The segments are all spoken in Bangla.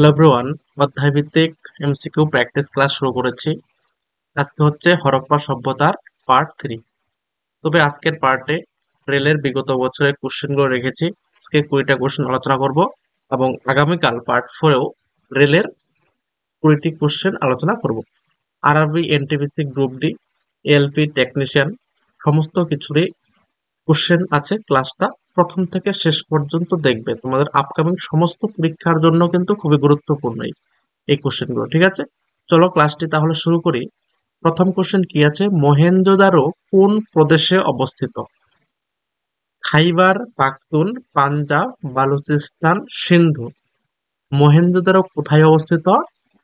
হ্যালো এভরিওয়ান, অধ্যায় ভিত্তিক এমসিকিউ প্র্যাকটিস ক্লাস শুরু করেছি। আজকে হচ্ছে হরপ্পা সভ্যতার পার্ট 3। তবে আজকের পার্টে রেলের বিগত বছরের কোশ্চেনগুলো রেখেছি। আজকে 20টা কোশ্চেন আলোচনা করব এবং আগামীকাল পার্ট 4এও রেলের 20টি কোশ্চেন আলোচনা করব। RRB, NTPC, group D, ALP, technician সমস্ত কিছুরই কোশ্চেন আছে। ক্লাসটা প্রথম থেকে শেষ পর্যন্ত দেখবে, তোমাদের আপকামিং সমস্ত পরীক্ষার জন্য কিন্তু খুবই গুরুত্বপূর্ণ এই কোশ্চেনগুলো। ঠিক আছে, চলো ক্লাসটি তাহলে শুরু করি। প্রথম কোশ্চেন কি আছে, মহেঞ্জোদারো কোন প্রদেশে অবস্থিত? খাইবার পাখতুন, পাঞ্জাব, বালুচিস্তান, সিন্ধু। মহেঞ্জোদারো কোথায় অবস্থিত?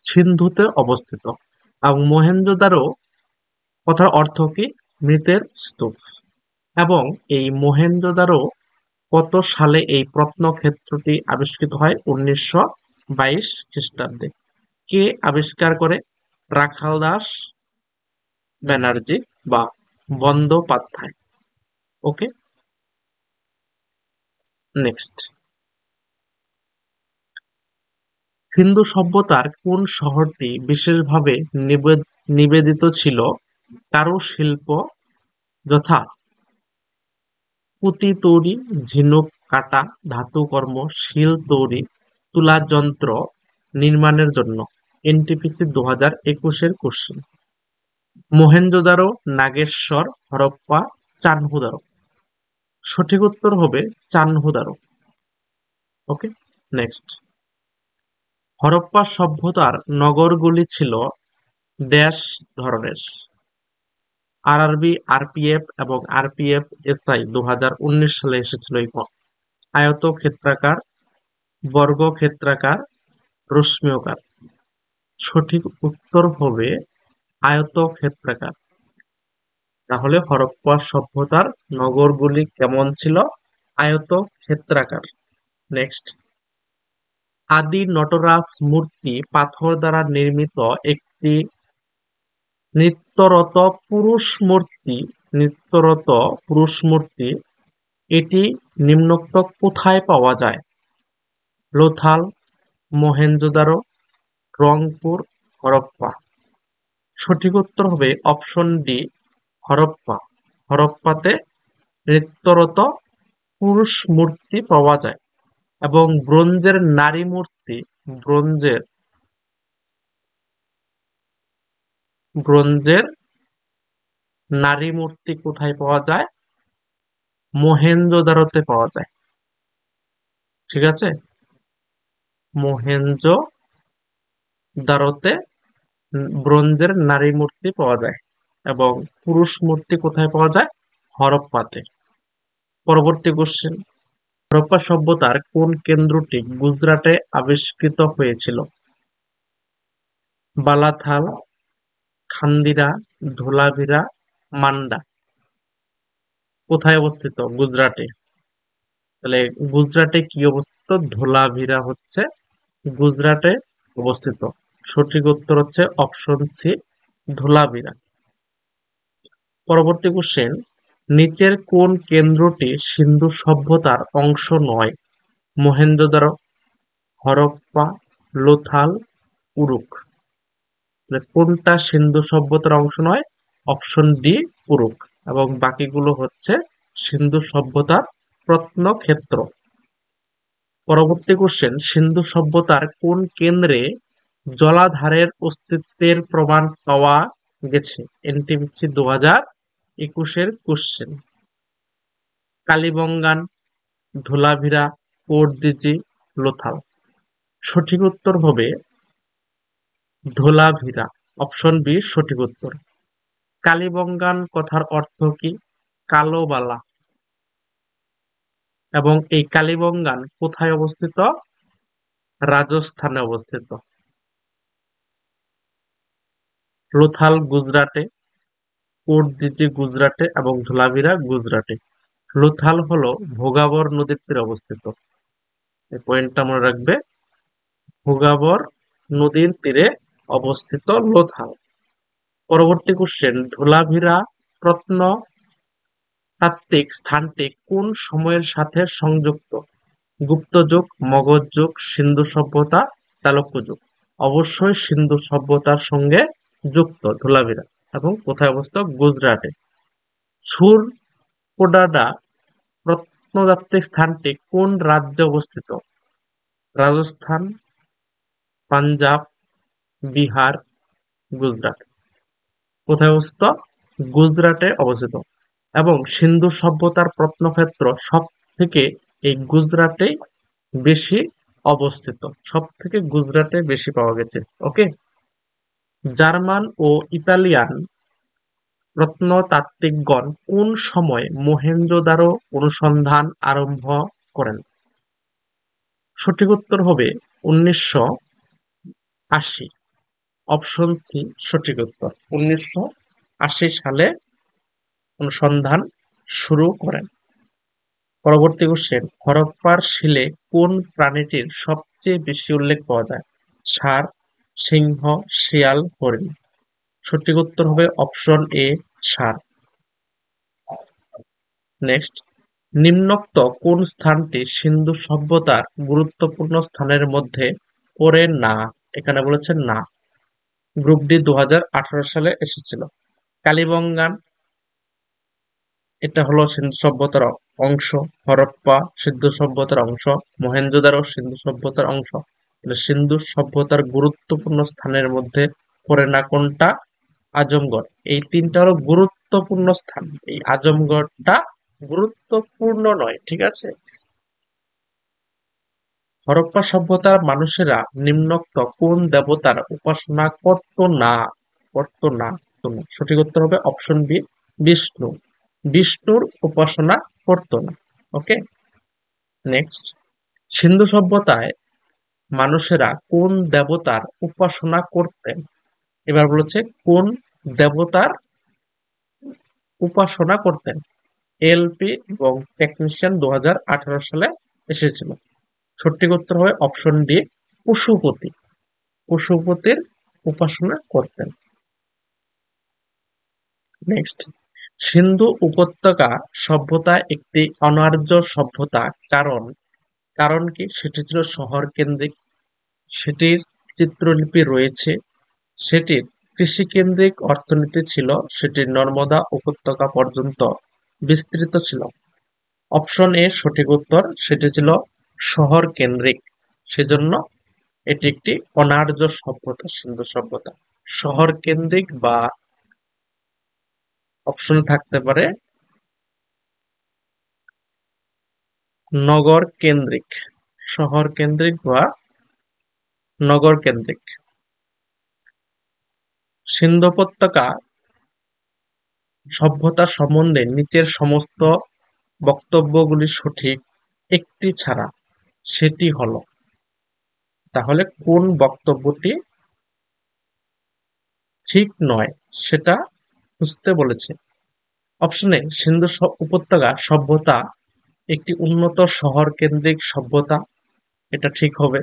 সিন্ধুতে অবস্থিত। এবং মহেঞ্জোদারো কথার অর্থ কি? মৃতের স্তূপ। এবং এই মহেঞ্জোদারো কত সালে এই প্রত্নক্ষেত্রটি আবিষ্কৃত হয়? 1922 খ্রিস্টাব্দে। কে আবিষ্কার করে? রাখাল দাস ব্যানার্জি বা বন্দ্যোপাধ্যায়। ওকে, নেক্সট। হিন্দু সভ্যতার কোন শহরটি বিশেষভাবে নিবেদিত ছিল কারুশিল্প, যথা পুঁতি তৈরি, ঝিনুক কাটা, ধাতুকর্ম, শিল তৈরি, তুলা যন্ত্র নির্মাণের জন্য? এনটিপিসি 2021-এর কোশ্চেন। মহেঞ্জোদারো, নাগেশ্বর, হরপ্পা, চানহুদারো। সঠিক উত্তর হবে চানহুদারো। ওকে, নেক্সট। হরপ্পা সভ্যতার নগরগুলি ছিল ড্যাশ ধরনের? আরআরবি, আরপিএফ এবং আরপিএফ এসআই 2019 সালে এসেছিল এই আয়তক্ষেত্রাকার, বর্গক্ষেত্রাকার, রশ্মিকার। সঠিক উত্তর হবে আয়তক্ষেত্রাকার। তাহলে হরপ্পা সভ্যতার নগরগুলি কেমন ছিল? আয়তক্ষেত্রাকার। নেক্সট। আদি নটরাজ মূর্তি পাথর দ্বারা নির্মিত একটি নৃত্যরত পুরুষ মূর্তি। এটি নিম্নোক্ত কোথায় পাওয়া যায়? লোথাল, মহেঞ্জোদারো, রংপুর, হরপ্পা। সঠিক উত্তর হবে অপশন ডি, হরপ্পা। হরপ্পাতে নৃত্যরত পুরুষ মূর্তি পাওয়া যায়। এবং ব্রোঞ্জের ব্রোঞ্জের নারী মূর্তি কোথায় পাওয়া যায়? মহেঞ্জোদারোতে পাওয়া যায়। ঠিক আছে, মহেঞ্জোদারোতে ব্রোঞ্জের নারী মূর্তি পাওয়া যায়। এবং পুরুষ মূর্তি কোথায় পাওয়া যায়? হরপ্পাতে। পরবর্তী কোশ্চেন। হরপ্পা সভ্যতার কোন কেন্দ্রটি গুজরাটে আবিষ্কৃত হয়েছিল? বালাথাল, খান্দিরা, ধোলাভিরা, মান্ডা। কোথায় অবস্থিত? গুজরাটে। তাহলে গুজরাটে কি অবস্থিত? ধোলাভিরা হচ্ছে গুজরাটে অবস্থিত। সঠিক উত্তর হচ্ছে অপশন সি, ধোলাভিরা। পরবর্তী কোশ্চেন। নিচের কোন কেন্দ্রটি সিন্ধু সভ্যতার অংশ নয়? মহেঞ্জোদারো, হরপ্পা, লোথাল, উরুক। কোনটা সিন্ধু সভ্যতার অংশ নয়? Option D, Uruk. এবং বাকিগুলো হচ্ছে সিন্ধু সভ্যতার প্রত্নক্ষেত্র। পরবর্তী কোশ্চেন। সিন্ধু সভ্যতার কোন কেন্দ্রে জলাধারের অস্তিত্বের প্রমাণ পাওয়া গেছে? এনটিপিসি 2021-এর কোশ্চেন। কালীবঙ্গান, ধোলাভিরা, কোর্দিজি, লোথাল। সঠিক উত্তর হবে ধোলাভিরা। অপশন বি সঠিক উত্তর। কালীবঙ্গান কথার অর্থ কি? কালো বালা। এবং এই কালীবঙ্গান কোথায় অবস্থিত? রাজস্থানে অবস্থিত। লোথাল গুজরাটে, কোর্দিজি গুজরাটে এবং ধোলাভিরা গুজরাটে। লোথাল হলো ভোগাবর নদীর তীরে অবস্থিত। এই পয়েন্টটা মনে রাখবে, ভোগাবর নদীর তীরে অবস্থিত লোথাল। পরবর্তী কোশ্চেন। ধোলাভিরা প্রত্নতাত্ত্বিক স্থানটি কোন সময়ের সাথে সংযুক্ত? গুপ্ত যুগ, মগধ যুগ, সিন্ধু সভ্যতা, চালুক্য যুগ। অবশ্যই সিন্ধু সভ্যতার সঙ্গে যুক্ত ধোলাভিরা। এবং কোথায় অবস্থিত? গুজরাটে। সুরকোডাডা প্রত্নতাত্ত্বিক স্থানটি কোন রাজ্যে অবস্থিত? রাজস্থান, পাঞ্জাব, বিহার, গুজরাট। কোথায় অবস্থিত? গুজরাটে অবস্থিত। এবং সিন্ধু সভ্যতার প্রত্নক্ষেত্র সব থেকে এই গুজরাটে বেশি অবস্থিত। সব থেকে গুজরাটে বেশি পাওয়া গেছে। ওকে। জার্মান ও ইতালিয়ান প্রত্নতাত্ত্বিকগণ কোন সময় মহেঞ্জোদারো অনুসন্ধান আরম্ভ করেন? সঠিক উত্তর হবে 1980। অপশন সি সঠিক উত্তর। 1980 সালে অনুসন্ধান শুরু করেন। পরবর্তী কোশ্চেন, হরপ্পার শিলে কোন প্রাণীটির সবচেয়ে বেশি উল্লেখ পাওয়া যায়? ষাঁড়, সিংহ, শিয়াল, হরিণ। সঠিক উত্তর হবে অপশন এ ষাঁড়। নেক্সট, নিম্নোক্ত কোন স্থানটি সিন্ধু সভ্যতার গুরুত্বপূর্ণ স্থানের মধ্যে পড়ে না? এখানে বলেছে না। গ্রুপ ডি 2018 সালে এসেছিল। কালিবঙ্গান, এটা হলো সিন্ধু সভ্যতার অংশ। হরপ্পা সিন্ধু সভ্যতার অংশ। মহেঞ্জোদারো সিন্ধু সভ্যতার অংশ। তাহলে সিন্ধু সভ্যতার গুরুত্বপূর্ণ স্থানের মধ্যে পড়ে না কোনটা? আজমগড়। এই তিনটা হলো গুরুত্বপূর্ণ স্থান। এই আজমগড়টা গুরুত্বপূর্ণ নয়, ঠিক আছে? হরপ্পা সভ্যতার মানুষেরা নিম্নোক্ত কোন দেবতার উপাসনা করত না? করত না। সঠিক উত্তর হবে অপশন বি বিষ্ণু। বিষ্ণুর উপাসনা করত না। ওকে। নেক্সট, সিন্ধু সভ্যতায় মানুষেরা কোন দেবতার উপাসনা করতেন? এবার বলেছে কোন দেবতার উপাসনা করতেন। এলপি এবং টেকনিশিয়ান 2018 সালে এসেছিল। সঠিক উত্তর হবে অপশন ডি পশুপতি। পশুপতির উপাসনা করতেন। নেক্সট, সিন্ধু উপত্যকা সভ্যতা একটি অনার্য সভ্যতা কারণ কারণ কি? সেটি ছিল শহর কেন্দ্রিক, সেটির চিত্রলিপি রয়েছে, সেটির কৃষিকেন্দ্রিক অর্থনীতি ছিল, সেটির নর্মদা উপত্যকা পর্যন্ত বিস্তৃত ছিল। অপশন এ সঠিক উত্তর। সেটি ছিল শহর কেন্দ্রিক, সেজন্য এটি একটি অনার্য সভ্যতা। সিন্ধু সভ্যতা শহর কেন্দ্রিক বা অপশনে থাকতে পারে নগর কেন্দ্রিক। শহর কেন্দ্রিক বা নগর কেন্দ্রিক। সিন্ধু উপত্যকা সভ্যতা সম্বন্ধে নিচের সমস্ত বক্তব্যগুলি সঠিক একটি ছাড়া। সেটি হলো, তাহলে কোন বক্তব্যটি ঠিক নয় সেটা খুঁজতে বলেছে। অপশনে সিন্ধু উপত্যকা সভ্যতা একটি উন্নত শহর কেন্দ্রিক সভ্যতা, এটা ঠিক হবে।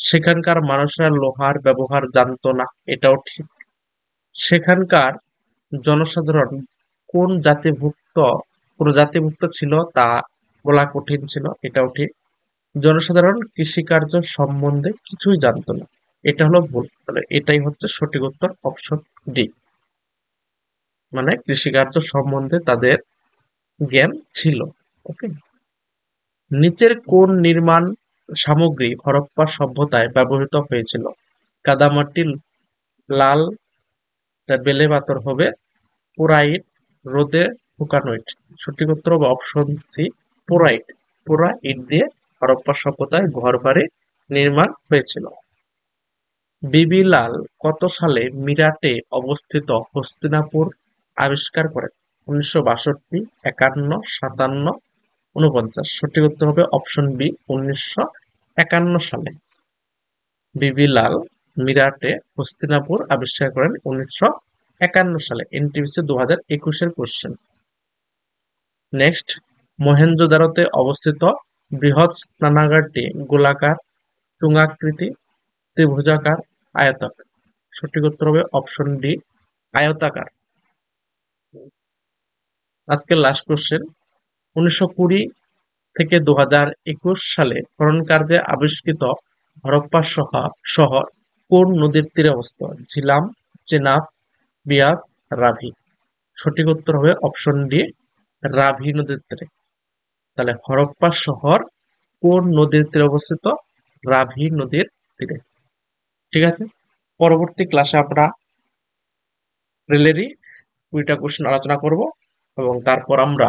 সেখানকার মানুষরা লোহার ব্যবহার জানতো না, এটাও ঠিক। সেখানকার জনসাধারণ কোন জাতিভুক্ত কোন জাতিভুক্ত ছিল তা বলা কঠিন ছিল, এটাও ঠিক। জনসাধারণ কৃষিকার্য সম্বন্ধে কিছুই জানতো না, এটা হলো ভুল। তাহলে এটাই হচ্ছে সঠিক উত্তর অপশন ডি। মানে কৃষিকার্য সম্বন্ধে তাদের জ্ঞান ছিল। ওকে। নিচের কোন নির্মাণ সামগ্রী হরপ্পা সভ্যতায় ব্যবহৃত হয়েছিল? কাদামাটি, লাল বেলে পাথর হবে, পোরাইট, রোদে শুকানো ইট। সঠিক উত্তর হবে অপশন সি পোরাইট। পোড়া ইট দিয়ে হরপ্পা সভ্যতায় ঘরবাড়ি নির্মাণ হয়েছিল। বিবি লাল কত সালে মিরাটে অবস্থিত হস্তিনাপুর আবিষ্কার করেন? 1962, 51, 57, 49। সঠিক উত্তর হবে অপশন বি 1951 সালে। বিবি লাল মিরাটে হস্তিনাপুর আবিষ্কার করেন 1951 সালে। এনটিপিসি 2021-এর কোশ্চেন। নেক্সট, মহেঞ্জোদারোতে অবস্থিত বৃহৎ স্নানাগারটি গোলাকার, চুঙ্গাকৃতি, ত্রিভুজাকার, আয়তাকার। সঠিক উত্তর হবে অপশন ডি আয়তাকার। আজকের লাস্ট কোশ্চেন, 1920 থেকে 2021 সালে খনন কার্যে আবিষ্কৃত হরপ্পা শহর কোন নদীর তীরে অবস্থিত? ঝিলাম, চেনাব, বিয়াস, রাভি। সঠিক উত্তর হবে অপশন ডি, রাভি নদীর তীরে। তাহলে হরপ্পা শহর কোন নদীর তীরে অবস্থিত? রাভি নদীর তীরে। ঠিক আছে, পরবর্তী ক্লাসে আমরা রেলেরই 2টা কোশ্চেন আলোচনা করব এবং তারপর আমরা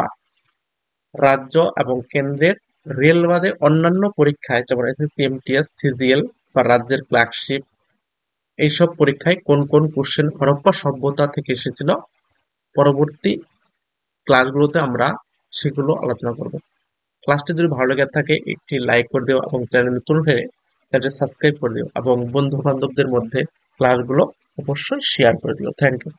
রাজ্য এবং কেন্দ্রের রেল বাদে অন্যান্য পরীক্ষায় যেমন এসএসসি, এমটিএস, সিজিএল বা রাজ্যের ক্লার্কশিপ, এইসব পরীক্ষায় কোন কোন কোশ্চেন হরপ্পা সভ্যতা থেকে এসেছিল পরবর্তী ক্লাসগুলোতে আমরা সেগুলো আলোচনা করব। ক্লাসটি যদি ভালো লেগে থাকে একটি লাইক করে দিও এবং চ্যানেল নতুন হলে চ্যানেলটি সাবস্ক্রাইব করে দিও এবং বন্ধু বান্ধবদের মধ্যে ক্লাসগুলো অবশ্যই শেয়ার করে দিও। Thank you.